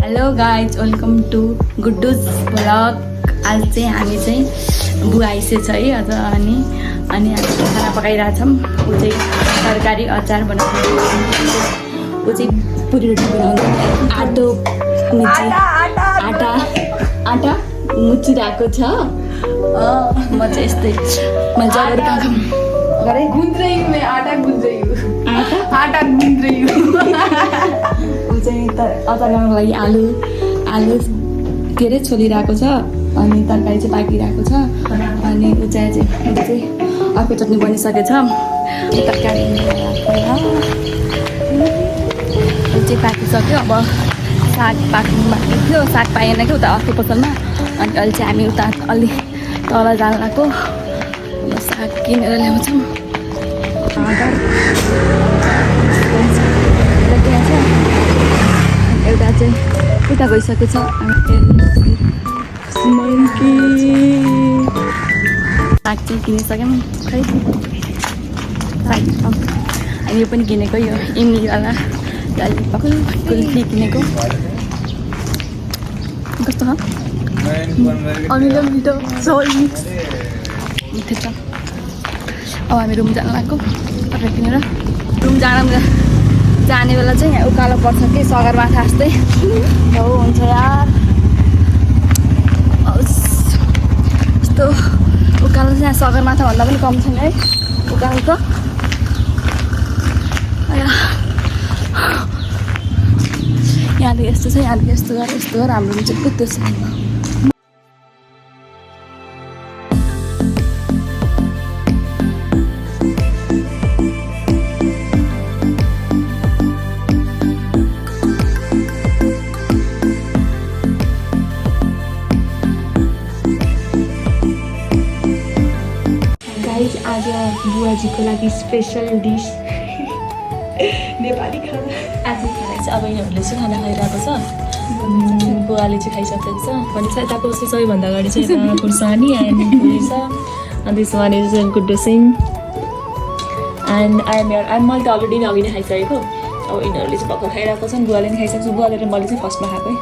Hello guys welcome to Guddu's vlog. आज चाहिँ हामी चाहिँ बुवा आइसकेको छ है अझ अनि आज खाना पकाइरहेछौँ। ऊ चाहिँ तरकारी अचार बनाउँछ, ऊ चाहिँ पुरी रोटी बनाउँछ। आटा मुचिरहेको छ। म चाहिँ यस्तै मैले जगेर काम गरेँ। आटा गुन्द्रयु ऊ चाहिँ अचार गर्नको लागि आलु के अरे छोलिरहेको छ अनि तरकारी चाहिँ पाकिरहेको छ अनि ऊ चाहिँ अर्को चटनी बनिसकेको छ। तरकारी ऊ चाहिँ पाकिसक्यो। अब साग पाक्नु बाँकी थियो, साग पाएन कि उता अर्को पसलमा। अनि अहिले चाहिँ हामी उता अलि तल जान लागेको साग किनेर ल्याउँछौँ। एउटा चाहिँ उता गइसकेको छ। साग चाहिँ किनिसक्यौँ खै साग। अनि यो पनि किनेको, यो इमलीवाला कुल्फी किनेको। कस्तो छ? अमिलो मिठो सबै मिक्स मिठो छ। अब हामी रुम जान लाग्यो तपाईँ किनेर। रुम जाने बेला चाहिँ यहाँ उकालो पर्छ कि सगरमाथा जस्तै हो हुन्छ यार। यस्तो उकालो चाहिँ यहाँ सगरमाथा भन्दा पनि कम छैन है उकालो त। यहाँदेखि यस्तो छ, यहाँदेखि यस्तो गरेर हाम्रो रुम चाहिँ त्यो छ। आज बुवाजीको लागि स्पेसल डिस नेपाली खाना। आज खाना चाहिँ अब यिनीहरूले चाहिँ खाना खाइरहेको छ। बुवाले चाहिँ खाइसकेको छ भने चाहिँ यताको चाहिँ सबैभन्दा अगाडि चाहिँ यता खुर्सानी एन्ड पुरी छ। अनि त्यसमा चाहिँ गुड्डु सिंह एन्ड मैले त अलरेडी अघि नै खाइसकेको। अब यिनीहरूले चाहिँ भर्खर खाइरहेको छन्। बुवाले पनि खाइसकेको छ। बुवाले र मैले चाहिँ फर्स्टमा खाएको है।